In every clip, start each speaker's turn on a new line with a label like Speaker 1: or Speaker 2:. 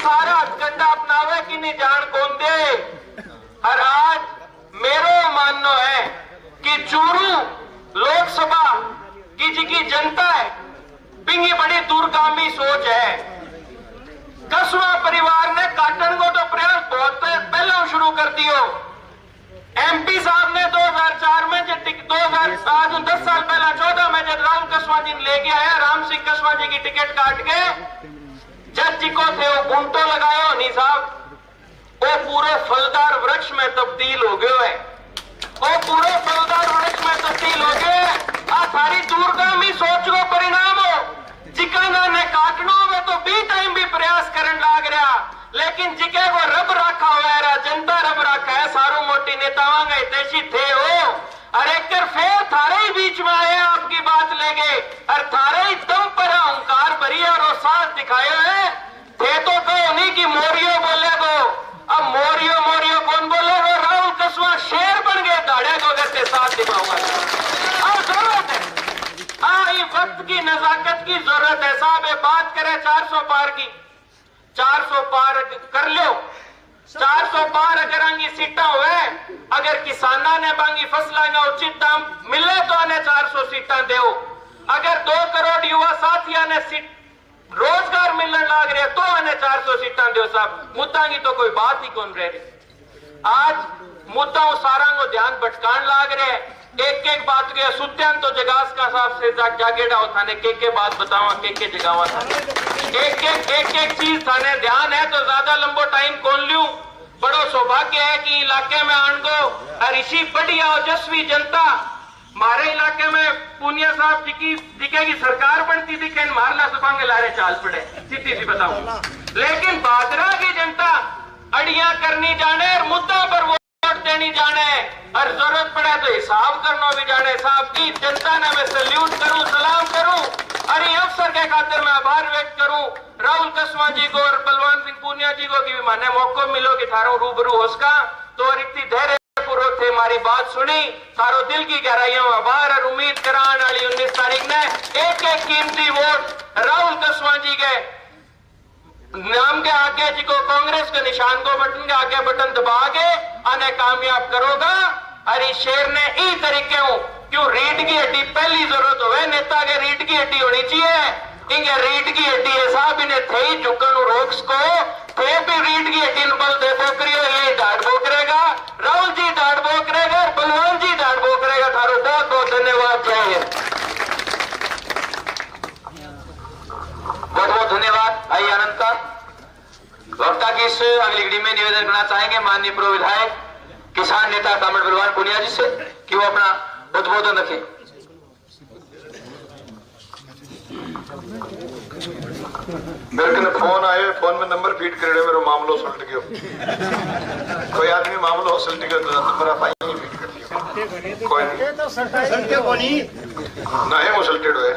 Speaker 1: सारा हथकंडा अपनावे कि नहीं जान कौन दे। और आज मेरो मानना है कि चूरू लोकसभा की जी की जनता है बिंगी बड़ी दूरगामी सोच है। कसवा परिवार ने काटन को तो प्रयास बहुत पहले शुरू कर दियो। एमपी साहब ने 2004 में जो 2007 10 साल पहला 14 में जब राहुल कसवा जी ले गया है, राम सिंह कसवा जी की टिकट काट के जज जी को थे वो गुंटो लगाए नहीं साहब, वो पूरे फलदार वृक्ष में तब्दील हो गए है। वो पूरे फलदार वृक्ष में तब्दील हो गए। आ सारी दूरगामी सोच को परिणाम हो। जिकाना ने काटनो में तो बी टाइम भी प्रयास करने लाग रहा, लेकिन जिके को रब रखा हुआ है, जनता रब रखा है। सारू मोटी नेतावां गए तेजी थे हो और एक फिर थारे ही बीच में आए आपकी बात ले गए और थारे ही दम पर अहंकार भरी और वो साथ दिखाए हुए थे। तो कहो नहीं कि मोरियो बोले गो, अब मोरियो मोरियो कौन बोले गो? राहुल कसवा शेर बन गए दाड़े को अगर ते साथ दिखाऊंगा। अब जरूरत है वक्त की नजाकत की जरूरत है साहब। बात करें 400 पार की, 400 पार कर लो। 400 पार अगर अंगी सीटा हुए, अगर किसाना ने बांगी फसलों का उचित दाम मिले तो आने 400 सीटा दो। अगर 2 करोड़ युवा साथियों ने रोजगार मिलने लाग रहे तो आने 400 सीटा दो साहब। मुद्दा की तो कोई बात ही कौन रह रही। आज मुद्दा सारा को ध्यान भटकान लाग रहे। एक एक बात गया सुत्यान तो जगास का साहब से जागेड़ा होता ने के बात बतावा के जगावा था। एक चीज थाने ध्यान है तो ज्यादा लंबो टाइम कौन लूं। बड़ो सौभाग्य है कि इलाके में आंगो और इसी बढ़िया ओजस्वी जनता मारे इलाके में पूनिया साहब जी की दिखेगी सरकार बनती दिखे मारला सुबांगे लारे चाल पड़े सीधी सी बताऊं। लेकिन बादरा की जनता अड़ियां करनी जाने और मुद्दा पर वोट देनी जाने और जरूरत पड़े तो हिसाब करना भी जाने। साहब की जनता ने मैं सल्यूट करूं, सलाम करूं और ये अवसर के खातिर मैं आभार व्यक्त करूं राहुल कसवा जी को और बलवान सिंह पूनिया जी को कि माने मौका मिलो कि थारो रूबरू होसका तो और इतनी धैर्य पूर्वक थे हमारी बात सुनी। थारो दिल की गहराइयों में आभार और उम्मीद कराने वाली 19 तारीख ने एक कीमती वोट राहुल कसवा जी के नाम के आगे जी को कांग्रेस के निशान को बटन के आगे बटन दबा के आने कामयाब करोगा। अरे शेर ने ई तरीके हो क्यों रीढ़ की हड्डी पहली जरूरत हो नेता के रीढ़ की हड्डी होनी चाहिए। इंगे रीढ़ की हड्डी है साहब इन्हें थे ही झुकन रोक्स को थे भी रीढ़ की हड्डी बल दे बोकरियो ये डांट बोकरेगा। राहुल जी डांट बोकरेगा, बलवान जी डांट बोकरेगा। थारो बहुत बहुत धन्यवाद। बहुत बहुत धन्यवाद। आइए आनंद का वक्ता की इस अगली घड़ी में निवेदन करना चाहेंगे माननीय पूर्व विधायक किसान नेता कामड़ बलवान पुनिया जी से कि वो अपना उद्बोधन रखें।
Speaker 2: मेरे को फोन आए, फोन में नंबर फीड कर मेरा मामलो सुलट गयो। कोई आदमी मामलो सुलट गयो तो नंबर आप फीड कर दियो। कोई नहीं नहीं वो सुलटेड हुए।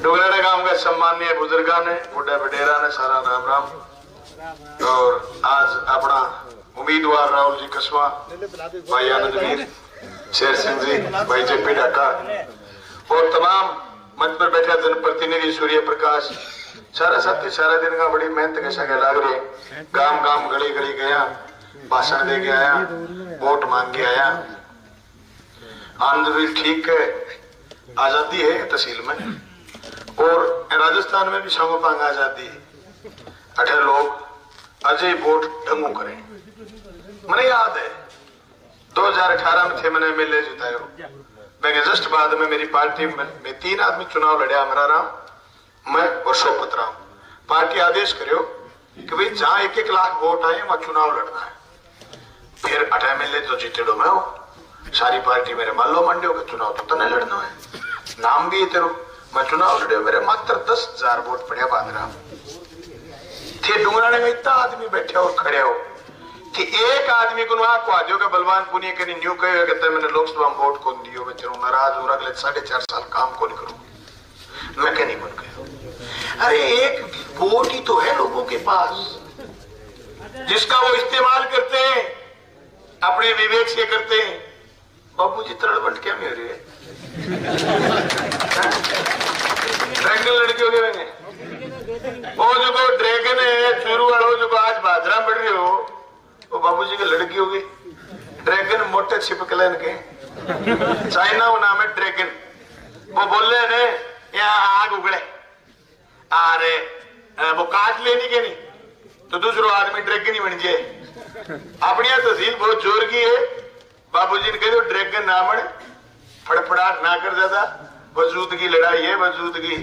Speaker 2: डुगराना गांव के सम्मानीय बुजुर्गा ने बुढ़ा बडेरा ने सारा राम राम। और आज अपना उम्मीदवार राहुल जी कसवा, भाई आनंदवीर, शेर सिंह जी, भाई जेपी ढाका और तमाम मंच पर बैठा जनप्रतिनिधि सूर्य प्रकाश सारा साथी सारा दिन का बड़ी मेहनत के संग लाग रहे। गांव गांव गली गली गया, भाषण दे के आया, वोट मांग के आया। आनंदवीर ठीक है, आजादी है तहसील में और राजस्थान में भी संगोपांग आजादी है। अठे लोग अजय वोट ढंगू करें। मैंने याद है 2018 में थे मैंने एमएलए जितायो। मैं जस्ट बाद में मेरी पार्टी में 3 आदमी चुनाव लड़िया, अमरा राम, मैं और शोपत राम। पार्टी आदेश करो कि भाई जहां 1-1 लाख वोट आए वहां चुनाव लड़ना है। फिर 8 एमएलए तो जीते डो मैं हो, सारी पार्टी मेरे मालो मंडियों का चुनाव तो तने लड़ना है, नाम भी है तेरो। मैं चुनाव लड़े, मेरे मात्र 10,000 वोट पड़े बादरा थे। डूंगराने में इतना आदमी बैठे और खड़े हो कि एक आदमी को आदियो का बलवान पुनिया के न्यू कहे कहते मैंने लोकसभा में वोट कौन दियो, मैं तेरू नाराज हो अगले 4.5 साल काम कौन करूं। मैं क्या नहीं बन गया। अरे एक वोट ही तो है लोगों के पास जिसका वो इस्तेमाल करते हैं, अपने विवेक से करते हैं। बाबू जी तड़बट क्या मेरे रंगल लड़कियों के वो जो छिपकलन के चाइना वो नाम है ड्रैगन। वो बोल रहे ने यहाँ आग उगले अरे वो काट लेनी के नहीं तो दूसरो आदमी ड्रैगन ही बन जाए। अपनी तहसील बहुत जोर की है। बाबूजी ने कह दो ड्रैगन ना बने फड़फड़ाहट ना कर ज्यादा वजूद की लड़ाई है वजूद की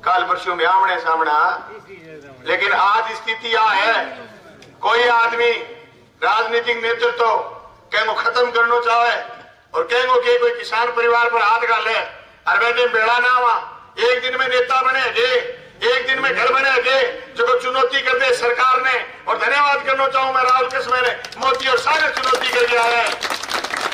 Speaker 2: काल परसों में आमने सामने। लेकिन आज स्थिति यह है कोई आदमी राजनीतिक नेतृत्व कहेंगो खत्म करना चाहे और कहेंगो कि कोई किसान परिवार पर हाथ डाले और बेटे बेड़ा ना हुआ एक दिन में नेता बने जे एक दिन में घर बने जे जो चुनौती कर दे सरकार ने। और धन्यवाद करना चाहूं मैं राहुल कृष्ण ने मोदी और सारे चुनौती कर दिया है।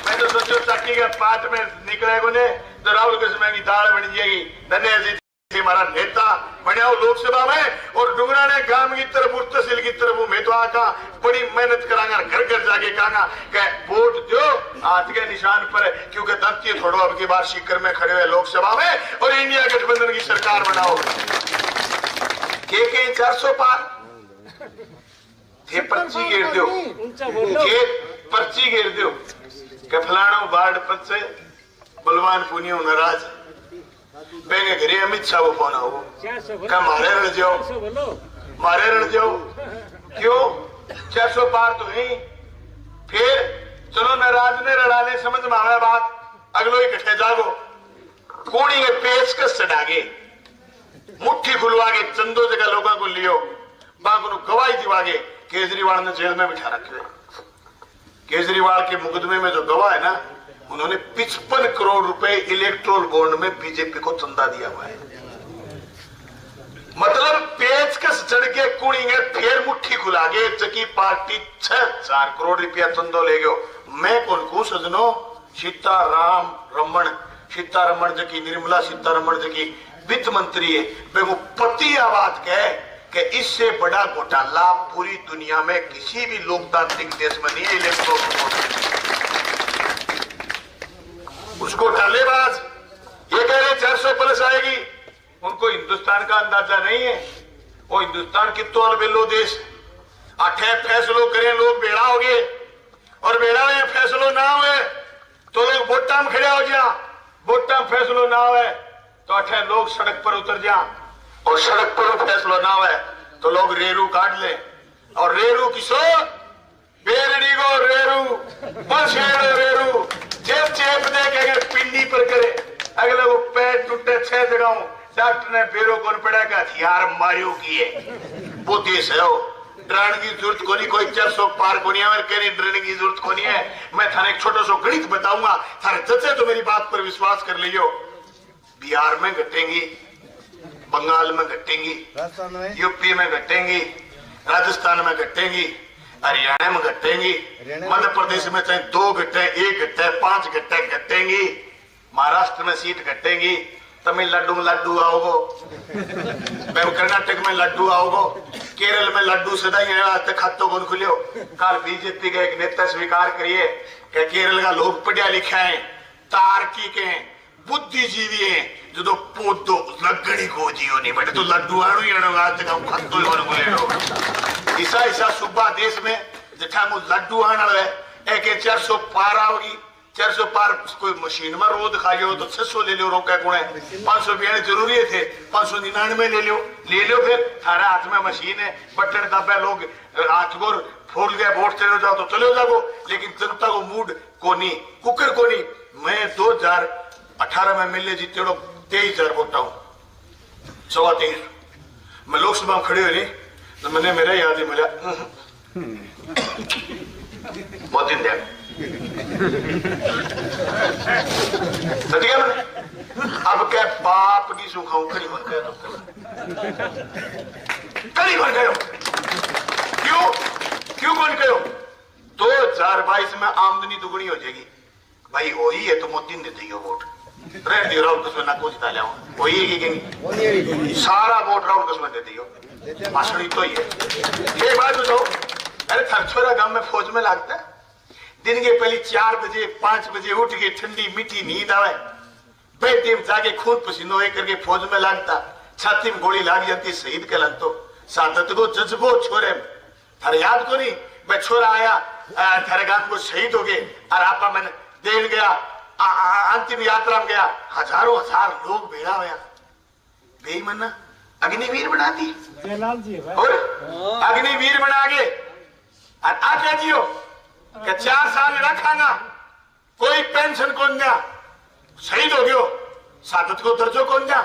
Speaker 2: मैं तो सोचो चक्की के पात में निकलेगो ने तो राहुल कृष्ण की दाल बन जाएगी। धन्यवाद हमारा नेता बने लोकसभा में और डुंगराने गांव की तरफ उस तहसील की तरफ मैं तो आका बड़ी मेहनत करांगा घर घर जाके कहांगा वोट दो हाथ के निशान पर क्योंकि दंती थोड़ो अब की बार सीकर में खड़े हुए लोकसभा में और इंडिया गठबंधन की सरकार बनाओ। के 400 पार थे पर्ची घेर दो के पर्ची घेर दो के फलाणो वार्ड पद से बलवान पुनियो नाराज बेने घरे अमित शाह को फोन आओ क्या मारे रह जाओ क्यों 400 पार तो है। फिर चलो नाराज ने रड़ाले समझ में आवे बात अगलो इकट्ठे जागो कोणी के पेचकस चढ़ागे मुट्ठी खुलवागे चंदो जगह लोगों को लियो बागो गवाही दिवागे। केजरीवाल ने जेल में बिठा रखे। केजरीवाल के मुकदमे में जो गवाह है ना उन्होंने 55 करोड़ रुपए इलेक्ट्रोल बॉन्ड में बीजेपी को चंदा दिया हुआ है। मतलब पेचकस चढ़ के कुड़ेंगे फिर मुट्ठी खुलागे जकी पार्टी 6,000 करोड़ रुपया चंदो ले गयो। मैं कौन को सजनो सीतारमण जकी निर्मला सीतारमण जकी वित्त मंत्री है वे वो पति आवाज कहे कि इससे बड़ा घोटाला पूरी दुनिया में किसी भी लोकतांत्रिक देश में नहीं है इलेक्ट्रोल बॉन्ड। उसको घोटालेबाज ये कह रहे 400 प्लस आएगी उनको हिंदुस्तान का अंदाजा नहीं है। वो हिंदुस्तान कितो अलबेलो देश अठे फैसलो करें लोग बेड़ा हो गए और बेड़ा में फैसलो ना हुए तो लोग वोटा में खड़े हो जा वोटा में फैसलो ना हुए तो अठे लोग सड़क पर उतर जा और सड़क पर फैसलो ना हुए तो लोग रेरू काट ले और रेरू किसो बेरड़ी को रेरू बसेड़ो रेरू चेप दे के पिंडी पर करे अगले वो पैर टूटे 6 जगहों डॉक्टर ने बेरो कौन पड़ा का हथियार मारियो किए वो देश है वो डरने की जरूरत को नहीं कोई 400 पार को नहीं है कहीं डरने की जरूरत को नहीं है। मैं थाने एक छोटा सा गणित बताऊंगा थाने जैसे तो मेरी बात पर विश्वास कर लियो। बिहार में घटेंगी बंगाल में घटेंगी यूपी में घटेंगी राजस्थान में घटेंगी हरियाणा में घटेंगी मध्य प्रदेश में चाहे 2 घटे 1 घटे 5 घटे घटेंगी महाराष्ट्र में सीट घटेंगी तमिलनाडु में लड्डू आओगो कर्नाटक में लड्डू आओगो केरल में लड्डू सदा खातों को खुलियो। कल बीजेपी के एक नेता स्वीकार करिए कि केरल का लोग पढ़िया लिखा है तार्किक है बुद्धिजीवी है जो तो पोतो लगड़ी को जियो नहीं बटे तो लड्डू आणु ही आणु आज तक हम खातो ही होने बोले लोग ऐसा सुबह देश में जठा मु लड्डू आना है एक 400 पार आओगी 400 पार कोई मशीन में रोज खा लियो तो 600 ले लो रोका कौन है 500 रुपया जरूरी थे 599 ले लो फिर थारा हाथ में मशीन है बटन दबा लोग हाथ को फोड़ गया वोट चले जाओ तो चले जाओ लेकिन जनता को मूड को नहीं कुकर को नहीं। मैं 2018 में मिले जीते 23,000 वोट हूँ 23.25 मैं लोकसभा में खड़े हुए नहीं तो मैंने मेरा याद ही मिला बहुत दिन दिया अब क्या बाप की सुखाऊ कड़ी बन गए क्यों बन गए 2022 में आमदनी दुगनी हो जाएगी भाई वही है तो मोदी ने दे दियो वोट रह दियो राहुल कृष्ण ना को जिता लिया वही है कि सारा वोट राहुल कृष्ण दे दियो भाषण तो ही है। ये बात बताओ अरे थरछोरा गांव में फौज में लगता है दिन के पहले 4 बजे 5 बजे उठ के ठंडी मीठी नींद आवे बेटे में जाके खून पसीनो एक करके फौज में लगता छाती में गोली लाग जाती शहीद कहलन तो सादत को जज्बो छोरे थारे याद को नहीं मैं छोरा आया थारे गांव को शहीद हो गए और आपा मैंने देन गया अंतिम यात्रा में गया, हजारों हजार लोग भेड़ा हुआ बेईमाना अग्निवीर बना दी और अग्निवीर बना के आज्ञा दियो कि 4 साल रखाना कोई पेंशन कौन दिया, शहीद हो गयो सादत को दर्जो कौन दिया।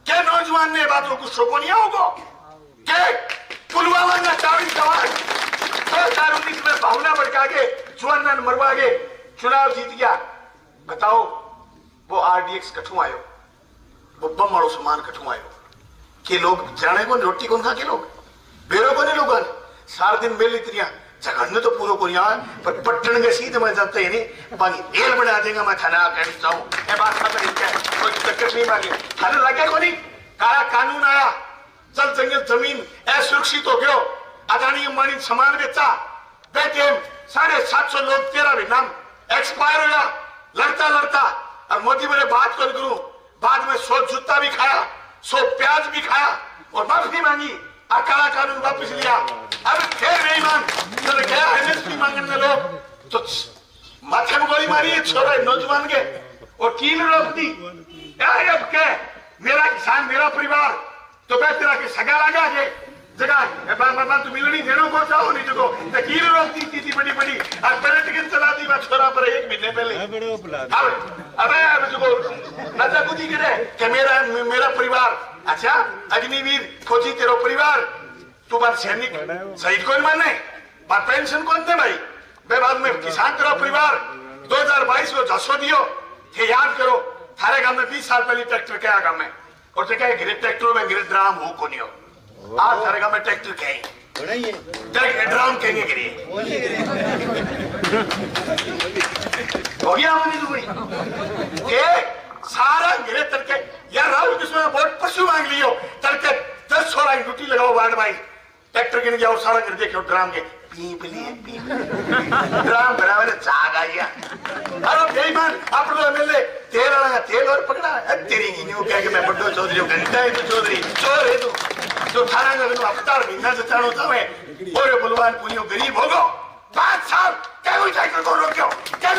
Speaker 2: क्या नौजवान ने बात को कुछ नहीं होगा के पुलवामा में 40 जवान 2019 में भावना भड़का के जुआन मरवा के चुनाव जीत गया। बताओ वो आरडीएक्स कठू आयो, वो बम वालों सामान कठू आयो कि लोग जाने को रोटी कौन खा के लोग बेरो को नहीं लोग सारा दिन मेल इतनिया झगड़ने तो पूरा को नहीं पर पट्टन के सीधे मैं जानते ही नहीं बाकी एल बना देगा मैं थाना कह जाऊं ये बात खत्म क्या कोई दिक्कत नहीं मांगे थाने लगे को नहीं काला कानून आया जल जंगल जमीन असुरक्षित हो गयो अदानी अंबानी सामान बेचा बेटे 750 लोग 13 भी नाम एक्सपायर हो गया लड़ता लड़ता और मोदी मेरे बात कर करूं बाद में 100 जूता भी खाया 100 प्याज भी खाया और माफी मांगी और काला कानून वापस लिया। अब फिर बेईमान चले गया एमएसपी मांगने लोग तो माथे में गोली मारी छोरा नौजवान के और कील रोक दी अब क्या मेरा किसान मेरा परिवार तो मैं तेरा के सगा लगा के जगह बाबा तू मिलनी देनो को चाहो नहीं जगो कील रोक दी थी बड़ी बड़ी और पर्यटन चला दी मैं छोरा पर 1 महीने पहले अब जगो नजर कुदी करे कि मेरा परिवार अच्छा अग्निवीर फौजी तेरा परिवार तू बात सैनिक शहीद कौन माने बात पेंशन कौन थे भाई बे बाद में किसान तेरा परिवार 2022 को जसो दियो थे याद करो थारे गांव में 20 साल पहले ट्रैक्टर क्या गांव में और तो क्या गिरे ट्रैक्टर में गिरे ड्राम हो को नहीं हो आज थारे गांव में ट्रैक्टर कहीं ड्राम कहेंगे गिरी हो गया हमारी दुबई सारा गिरे तड़के यार राहुल किसमें वोट पशु मांग लियो तड़के 10 छोरा ड्यूटी लगाओ वार्ड वाइज ट्रैक्टर गिन जाओ सारा गिर देखो ड्राम के पीपली ड्राम बराबर चाग आया अरे बेईमान आप लोग एमएलए तेल वाला तेल और पकड़ा तेरी गिनी कह के मैं बड्डो चौधरी घंटा है तू चौधरी चोर है तू जो थाना में अवतार महीना जचाणो था और बलवान पुनियो गरीब होगो 5 साल क्या ट्रैक्टर को रोक्यो क्या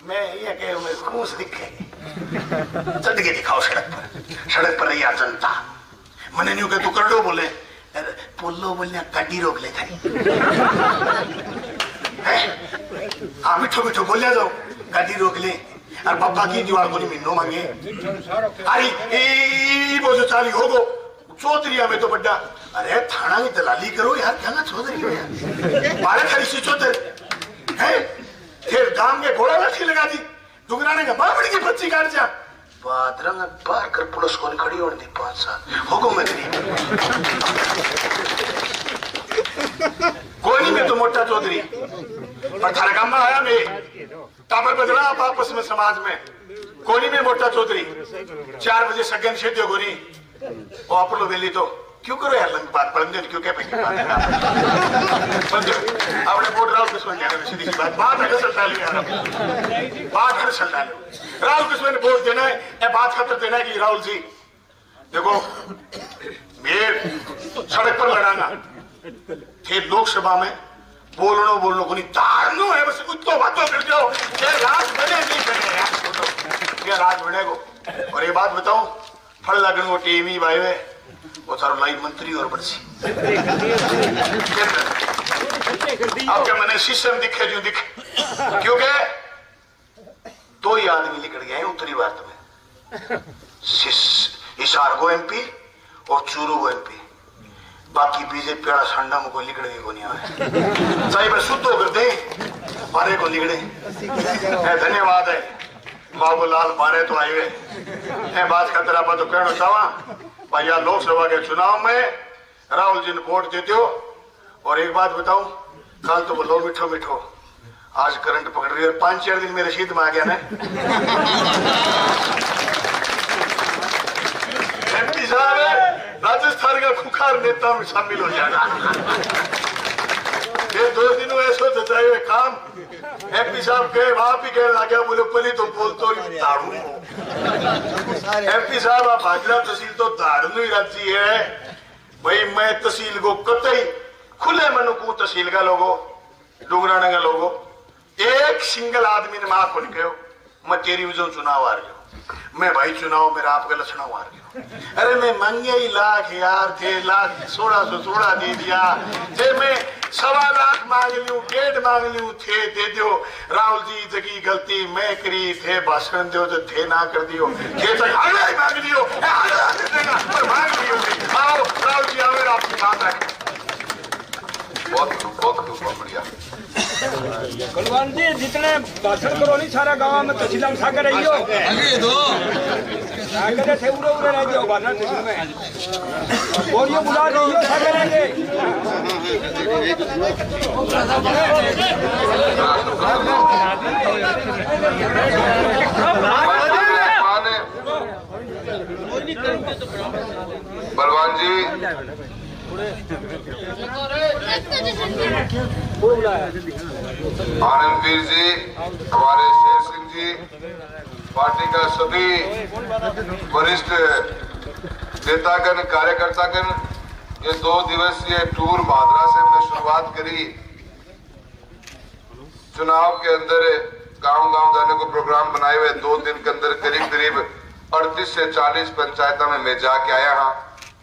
Speaker 2: मैं ये कह मैं खुश दिखे चढ़ के दिखाओ सड़क पर यार जनता मैंने न्यू के तू करडो बोले पोलो बोलने गाड़ी रोक ले थाई हाँ मिठो मिठो बोलिया जाओ गाड़ी रोक ले और बाबा की दीवार को नहीं मिनो मांगे अरे वो जो चाली होगो चौधरी में तो बड्डा अरे थाना की दलाली करो यार क्या ना चौधरी हो यार बारह खरी सी चौधरी है फिर दाम के घोड़ा लाठी लगा दी डुगराने का बाबड़ी की बच्ची काट जा बादरंग बार कर पुलिस को खड़ी होने दी 5 साल हुकुम में कोई में तो मोटा चौधरी पर थारे काम में आया मैं टापर बदला आप आपस में समाज में कोनी में मोटा चौधरी 4 बजे सगन शेड हो गोनी वो आप लोग वेली तो क्यों करो यार लंबी बात पढ़ने क्यों क्या पहली बात आपने वोट राहुल कृष्ण कहने में सीधी सी बात अगर चलता लिया बात अगर चलता लिया राहुल कृष्ण ने वोट देना है बात खतर देना है कि राहुल जी देखो मेरे सड़क पर लड़ाना थे लोकसभा में बोलनो को नहीं तारनो है बस कुछ तो बातों कर जाओ राज बने नहीं बने क्या राज बने को और ये बात बताऊं फल लगन वो टीवी भाई है वो सारो लाई मंत्री और बरसी आपके मैंने सिस्टम दिखे जो दिख क्योंकि 2 ही आदमी निकल गए उत्तरी भारत में इशारगो एमपी और चूरू एमपी बाकी बीजेपी वाला संडा में कोई निकल को नहीं आए चाहे मैं शुद्ध होकर दे बारे को निकले धन्यवाद है बाबूलाल बारे तो आए हुए बात का तरह तो कहना चाहवा भैया लोकसभा के चुनाव में राहुल जी ने वोट देते हो और एक बात बताऊं कल तो बोलो मिठो मिठो आज करंट पकड़ रही है 5-4 दिन मेरे शीत में आ गया ना एमपी साहब राजस्थान का खुखार नेता में शामिल हो जाएगा ये 2 दिनों ऐसे जताए हुए काम एमपी साहब के वहां भी कहने लगे, बोले पली तो बोल तो दारू एमपी साहब आप भाजरा तहसील तो दारू ही राज्य है भाई। मैं तहसील को कतई खुले मन को तहसील का लोगो डुगराना का लोगो एक सिंगल आदमी ने मां खोल के मैं तेरी वजह चुनाव आ रही हूँ, मैं भाई चुनाव मेरा आपका लक्षण आ रही हूँ। अरे मैं मांगे ही लाख यार थे, लाख 1616 दे दिया थे, मैं 1.25 लाख मांग लियो, 1.5 मांग लियो थे दे दो। राहुल जी जगी गलती मैं करी थे, भाषण दो जो थे ना कर दियो थे तक मांग लियो पर मांग लियो। आओ राहुल जी आओ आपकी बात है। बहुत बढ़िया
Speaker 3: बलवान जी, जितने भाषण करो नहीं सारा गांव में तहसील में सागर रही हो सागर थे उड़े उड़े रह जाओ भाषण तहसील में और ये बुला रही हो सागर रहेंगे।
Speaker 4: बलवान जी, आनंदवीर जी, हमारे शेर सिंह जी, पार्टी का सभी वरिष्ठ नेतागण कार्यकर्तागण, ये 2 दिवसीय टूर भादरा से हमने शुरुआत करी। चुनाव के अंदर गांव-गांव जाने को प्रोग्राम बनाए हुए 2 दिन के अंदर करीब 38 से 40 पंचायतों में मैं जाके आया हाँ।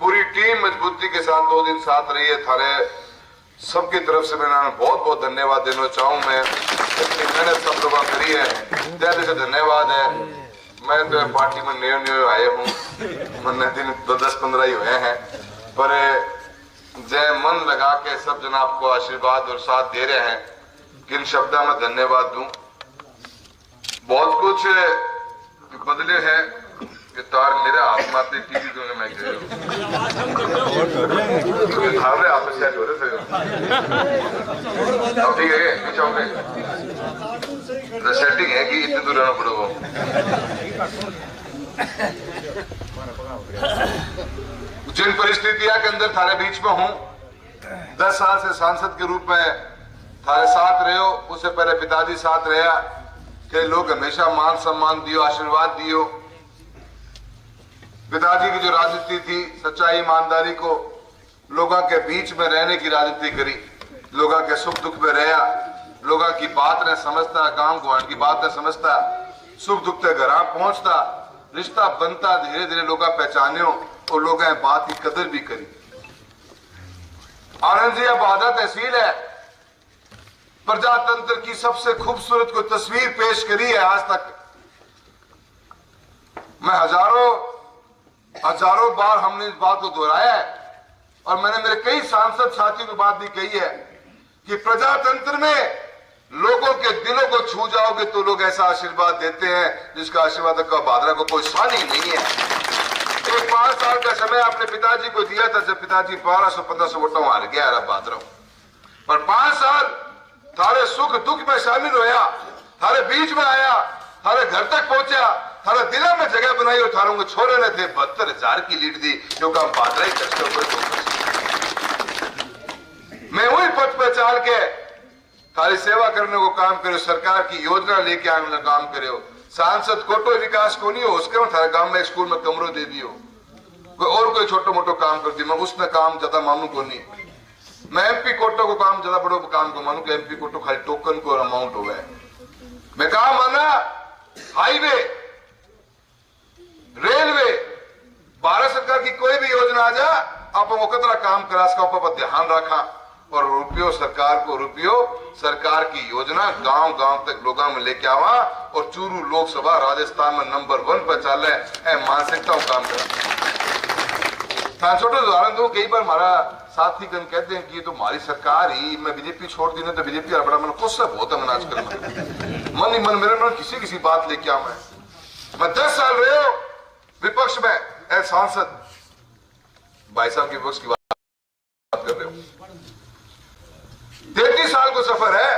Speaker 4: पूरी टीम मजबूती के साथ 2 दिन साथ रही है। थारे सबकी तरफ से मैं बहुत बहुत धन्यवाद देना चाहूँ। मैं इतनी मेहनत सब लोगों करी है, दिल से धन्यवाद है। मैं तो पार्टी में नए आए हूँ, मैंने दिन 10-15 ही हुए हैं, पर जय मन लगा के सब जन आपको आशीर्वाद और साथ दे रहे हैं। किन शब्दों में धन्यवाद दूं। बहुत कुछ बदले हैं कि तार मेरे हाथ माते टीवी दूंगे मैं थारे आप सेट हो रहे थे अब ठीक है पीछे होंगे तो सेटिंग है कि इतने दूर रहना पड़ेगा। जिन परिस्थितियों के अंदर थारे बीच में हूं, 10 साल से सांसद के रूप में थारे साथ रहे हो, उससे पहले पिताजी साथ रहा कि लोग हमेशा मान सम्मान दियो, आशीर्वाद दियो। पिताजी की जो राजनीति थी, सच्चाई ईमानदारी को लोगों के बीच में रहने की राजनीति करी, लोगों के सुख दुख में रहा, लोगों की बात ने समझता, गांव गुआंढ की बात ने समझता, सुख दुख के घर पहुंचता, रिश्ता बनता, धीरे धीरे लोग पहचान्यो और लोगों ने बात की कदर भी करी। आनंद जी, अब आधा तहसील है, प्रजातंत्र की सबसे खूबसूरत कोई तस्वीर पेश करी है आज तक। मैं हजारों बार हमने इस बात को दोहराया है और मैंने मेरे कई सांसद साथियों को बात भी कही है कि प्रजातंत्र में लोगों के दिलों को छू जाओगे तो लोग ऐसा आशीर्वाद देते हैं जिसका आशीर्वाद का भादरा को कोई सानी नहीं है। एक 5 साल का समय आपने पिताजी को दिया था, जब पिताजी 1200-1500 वोटों हार गया भादरा, पर 5 साल थारे सुख दुख में शामिल होया, थारे बीच में आया, थारे घर तक पहुंचा, थारे दिला में जगह बनाई और थारों के छोरे ने थे 72,000 की लीड दी, क्योंकि हम भादरा ही करते हुए मैं वही पथ पे चाल के थारी सेवा करने को काम करे, सरकार की योजना लेके आने का काम करे। सांसद कोटो विकास को नहीं हो, उसके थारे गांव में एक स्कूल में कमरों दे दियो, कोई छोटो मोटो काम कर दी, मैं उसने काम ज्यादा मानू को नहीं। मैं एमपी कोटो को काम ज्यादा बड़ो काम को मानू कि एमपी कोटो खाली टोकन को अमाउंट हो गए। मैं कहा माना हाईवे, रेलवे, भारत सरकार की कोई भी योजना आ जा, आप कतरा काम करा इसका ऊपर ध्यान रखा और रुपयो सरकार की योजना गांव गांव तक लोगों में लेके आवा और चूरू लोकसभा राजस्थान में नंबर 1 पर चल रहे मानसिकता काम करा। छोटा उदाहरण दो, कई बार हमारा साथी गण कहते हैं कि ये तो हमारी सरकार ही, मैं बीजेपी छोड़ दी ना तो बीजेपी बड़ा मन गुस्सा बहुत है मन आजकल, मन ही मन मेरे मन किसी बात लेके आऊं। मैं 10 साल रहे हो विपक्ष में एज सांसद, भाई साहब की विपक्ष की बात कर रहे हो, 33 साल को सफर है,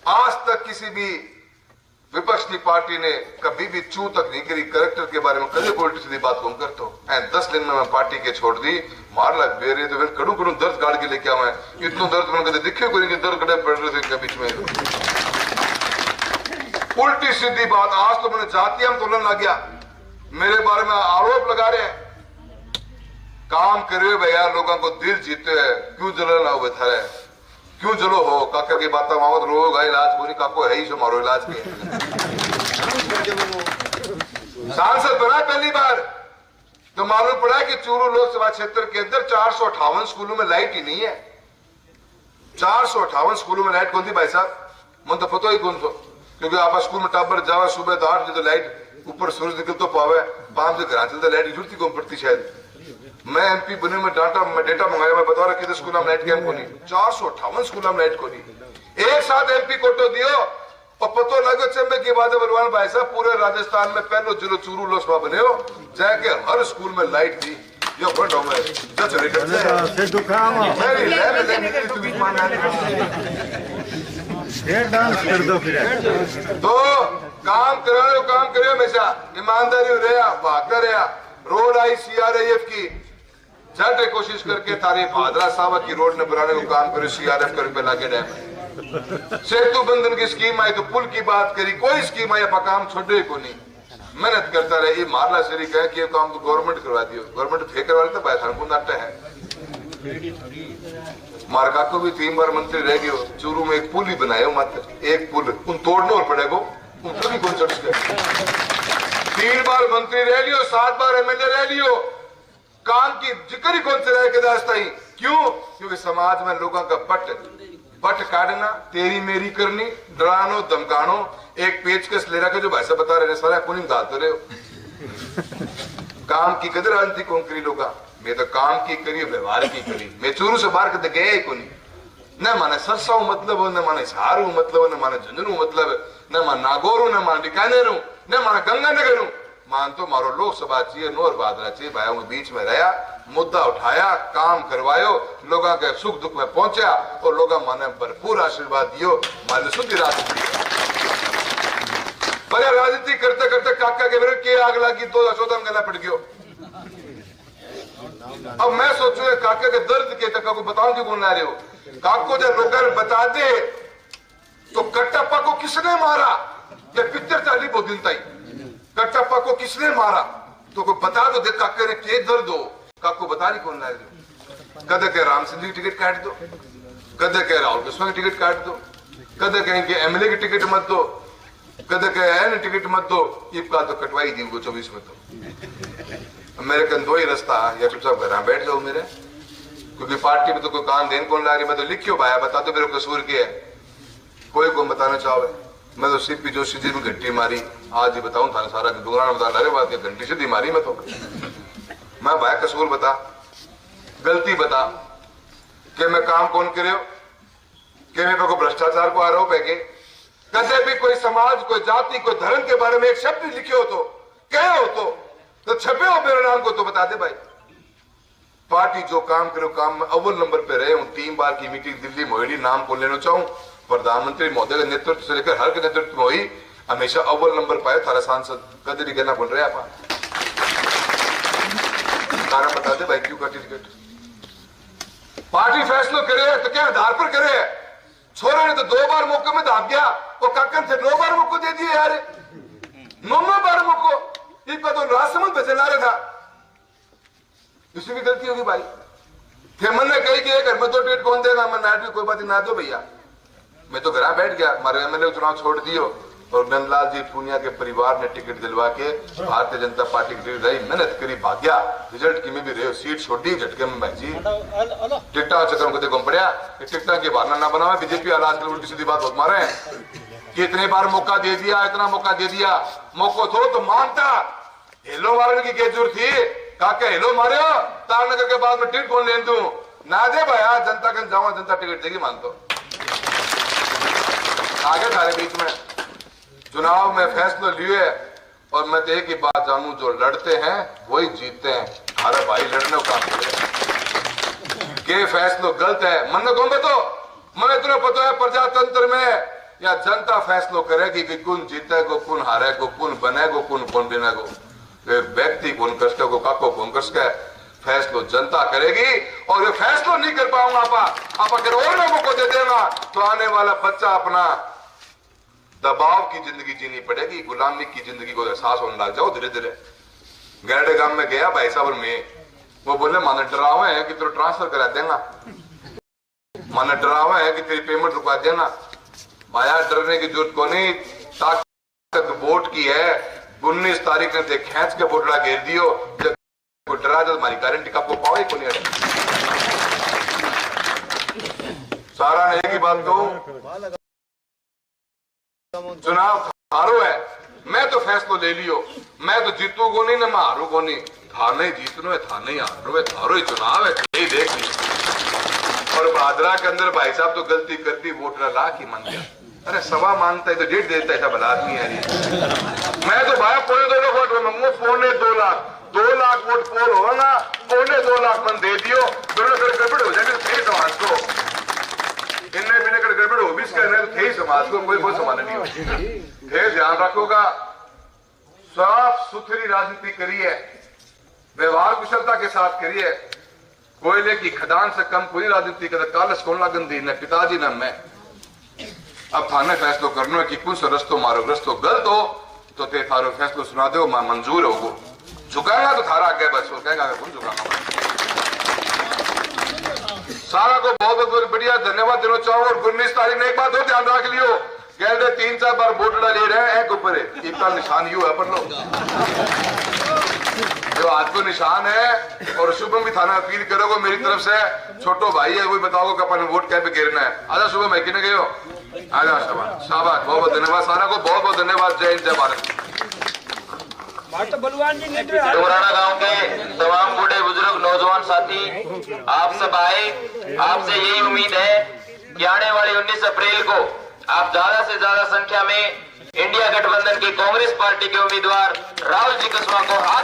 Speaker 4: आज तक किसी भी विपक्ष की पार्टी ने कभी भी चू तक नहीं करी, करेक्टर के बारे में कभी पॉलिटिक्स की बात कौन करतो। 10 दिन में मैं पार्टी के छोड़ दी, मार लग बेरे तो फिर कड़ू कड़ू दर्द गाड़ के लेके आवा। इतना दर्द मैंने कभी दिखे कोई नहीं, दर्द कड़े पड़ रहे थे बीच में। उल्टी सीधी बात, आज तो मैंने जाति आंदोलन लग गया, मेरे बारे में आरोप लगा रहे हैं। काम करे भैया, लोगों को दिल जीते है, क्यों जलन आओ बैठा है, क्यों जलो हो। काका की बात मावत रोग है, इलाज को नहीं, काको है ही जो मारो इलाज के। सांसद बना पहली बार तो मालूम पड़ा कि चूरू लोकसभा क्षेत्र के अंदर 458 स्कूलों में लाइट ही नहीं है। 458 स्कूलों में लाइट कौन थी भाई साहब, मन तो पता ही कौन सो, क्योंकि आप स्कूल में टाबर जावा सुबह तो 8 बजे तो लाइट ऊपर सूरज निकल तो पावे, 5 बजे घर चलता लाइट जरूरत ही कौन पड़ती शायद। मैं एमपी बने में डेटा मंगाया, मैं बता रहा कि स्कूल में लाइट क्या कोनी, 458 स्कूल में लाइट कोनी। एक साथ एमपी कोटो दियो और पतो लगे चंबे की बात है बलवान भाई साहब, पूरे राजस्थान में पहलो जिलो चूरू लोकसभा बने हो जाके हर स्कूल में लाइट थी। यो बड़ो में जच रिकट से दुकान मेरी डांस कर दो फिर तो काम करो हमेशा ईमानदारी रहा, भागता रहा। रोड आई सीआरएफ की झट कोशिश करके तारे भादरा सावा की रोड ने बनाने को काम करे, सीआरएफ के रुपए लागे डैम। सेतु बंधन की स्कीम आई तो पुल की बात करी, कोई स्कीम आई अपना काम छोड़े को नहीं, मेहनत करता रहे। ये मारला शरी कहे कि ये काम तो गवर्नमेंट करवा दियो, गवर्नमेंट फेंक करवा तो बैठा को नाट्य है। मारका को भी 3 बार मंत्री रह गयो, चूरू में एक पुल ही बनाए मात्र एक पुल, उन तोड़ने और पड़ेगो उन कभी कौन चढ़ सके। 3 बार मंत्री रह लियो, 7 बार एमएलए रह लियो, काम की जिक्र ही कौन से रहे के दास्ता ही। क्यों? क्योंकि समाज में लोगों का बट काटना, तेरी मेरी करनी, डरानो धमकानो, एक पेचकस ले रखे जो भाई साहब बता रहे सारा कौन डालते रहे हो। काम की कदर आंती कौन करी लोगा, मैं तो काम की करी व्यवहार की करी। मैं चूरू से बाहर कदे गया ही को नहीं, न माने सरसाऊ मतलब हो, न माने सारू मतलब हो, न माने झुंझुनू मतलब, न माने नागौर, न माने बीकानेर, न माने गंगानगर हूं। मान तो मारो लोकसभा चाहिए, नोर बादरा चाहिए, भाइयों के बीच में रहा, मुद्दा उठाया, काम करवायो, लोगों के सुख दुख में पहुंचा और लोगों माने भरपूर आशीर्वाद दियो, माने शुद्धि राजनीति। पर राजनीति करते करते काका के विरुद्ध के आग लगी, 2014 में गला पड़ गयो। अब मैं सोचू काका के दर्द के तक को बताऊं कि कौन ला रहे हो। काको जब लोग बता दे तो कट्टप्पा को किसने मारा, ये पिक्चर चाली बहुत दिन तक। कट्टप्पा को किसने मारा तो कोई बता दो, देख काके ने के दर्द हो, काको बता नहीं कौन ला रहे हो। कदे के राम सिंह की टिकट काट दो, कदे के राहुल कृष्ण की टिकट काट दो, कदे कहेंगे एमएलए की टिकट मत दो, कदे कहे टिकट मत दो। इबका तो कटवाई दी वो 24 में तो मेरे कन 2 ही रास्ता, या चुपचाप घर बैठ जाओ मेरे, क्योंकि पार्टी में तो कोई कान देन कौन ला रही। मैं तो लिखियो भाया, बता दो मेरे कसूर के है, कोई को बताना चाहे। मैं तो सीपी जोशी जी में घंटी मारी, आज ही बताऊं था सारा दुगना बता रहे बात, घंटी सीधी मारी मैं तो। मैं भाई कसूर बता, गलती बता कि मैं काम कौन करे हो, कि मेरे को भ्रष्टाचार को आरोप है कि कदे भी कोई समाज, कोई जाति, कोई धर्म के बारे में एक शब्द लिखे हो तो कहे हो तो छपे हो मेरे नाम को तो बता दे भाई। पार्टी जो काम करो, काम में अव्वल नंबर पे रहे हूं। 3 बार की मीटिंग दिल्ली मोहिनी नाम को लेना चाहूं, प्रधानमंत्री महोदय के नेतृत्व से लेकर हर के नेतृत्व में हुई, हमेशा अव्वल नंबर पाए थारा सांसद कदरी कहना बोल रहे आप। कारण बता दे भाई क्यों काटी टिकट। पार्टी फैसला करे तो क्या आधार पर करे। छोरे ने तो 2 बार मौके में दाग गया, वो काकन से 9 बार मौको दे दिए यार, 9 बार मौको। इसका तो राजसमंद बचे ला रहा था, किसी की गलती होगी भाई। फिर मन ने कही कि घर में 2 टिकट कौन देगा, मैं नाट कोई बात ना दो भैया। मैं तो घर बैठ गया, हमारे एमएलए चुनाव छोड़ दियो और नंदलाल जी पूनिया के परिवार ने टिकट दिलवा के भारतीय जनता पार्टी की रही, मेहनत करी, भाग्या रिजल्ट की में भी रहे, सीट छोड़ी झटके में भाई जी। टिकटा चक्कर को देखो पड़िया, टिकटा के बहाना ना बनावा। बीजेपी आज कल उल्टी सीधी बात बहुत मारे हैं कि इतने बार मौका दे दिया, इतना मौका दे दिया, मौको थो तो मानता। हेलो मारने की क्या जरूरत थी, काके हेलो मारे तारनगर के बाद में टिकट कौन ले दूं ना दे भाई, जनता कन जाऊंगा, जनता टिकट देगी मानतो। आगे सारे बीच में चुनाव में फैसले लिए और मैं तो एक ही बात जानूं, जो लड़ते हैं वही जीतते हैं। अरे भाई लड़ने का के फैसलो गलत है मन कौन बतो, मैंने इतना पता है प्रजातंत्र में या जनता फैसलो करेगी कि कौन जीते को, कौन हारे को, कौन बने को, कौन बिने को। व्यक्ति कौन कष्ट को, काको कौन कष्ट है, फैसलो जनता करेगी। और ये फैसलो नहीं कर पाऊंगा आप अगर और लोगों को दे देगा तो आने वाला बच्चा अपना दबाव की जिंदगी जीनी पड़ेगी, गुलामी की जिंदगी को एहसास होने लग जाओ धीरे धीरे। गैरडे गांव में गया भाई साहब में, वो बोले माने डरावा है कि तेरे ट्रांसफर करा देगा, माने डरावा है कि तेरी पेमेंट रुका देना। भाया डरने की जरूरत को नहीं, ताकत वोट की है। 19 तारीख ने खींच के बोटड़ा घेर दियो, को डरा दो हमारी गारंटी का आपको पाओ ही को नहीं। सारा ने एक ही बात कहूं, चुनाव हारो है, मैं तो फैसलो ले लियो, मैं तो जीतू को नहीं ना मैं हारू को नहीं। था नहीं जीतनो है, था नहीं हारो है, थारो ही चुनाव है, यही देख ली। और भादरा के अंदर भाई साहब तो गलती करती, वोट न ला की मन गया, अरे सवा मांगता है तो 1.5 देता है, भला आदमी है। मैं तो भाई 2.5 वोट मांगू, 2.5 लाख 2 लाख वोट पोल होगा ना, 2.5 लाख मन दे दियो, दोनों फिर गड़बड़ हो जाएगी। थे समाज को इनने बिना कर गड़बड़ हो भी इसका तो थे समाज को कोई समाधान नहीं हो। थे ध्यान रखोगा, साफ सुथरी राजनीति करिए, व्यवहार कुशलता के साथ करिए। कोयले की खदान से कम कोई राजनीति कर कालस कौन लागन दी, न पिताजी न मैं। अब थाने फैसलो करना है कि कुछ रस्तो मारो, रस्तो गलत हो तो ते थारो फैसलो सुना दो, मैं मंजूर होगो। झुकाएगा तो थारा आगे बस हो कहेगा, कौन झुकाऊंगा। सारा को बहुत बहुत बढ़िया धन्यवाद देना चाहूँ। और 19 तारीख ने एक बात और ध्यान रख लियो, कह रहे 3-4 बार वोट ले रहे हैं ऊपर इसका निशान यू है पर लो जो हाथ को निशान है। और शुभम भी थाना अपील करोगे मेरी तरफ से, छोटो भाई है वही बताओ कि अपन वोट क्या पे गिरना है। आजा शुभम है कि नहीं गयो, आजा शाबाश शाबाश, बहुत बहुत धन्यवाद सारा को, बहुत बहुत धन्यवाद। जय हिंद जय भारत।
Speaker 1: डोराना गांव के तमाम बूढ़े बुजुर्ग नौजवान साथी आप सब आए, आपसे यही उम्मीद है कि आने वाली 19 अप्रैल को आप ज्यादा से ज्यादा संख्या में इंडिया गठबंधन की कांग्रेस पार्टी के उम्मीदवार राहुल जी कुशवाहा को हाथ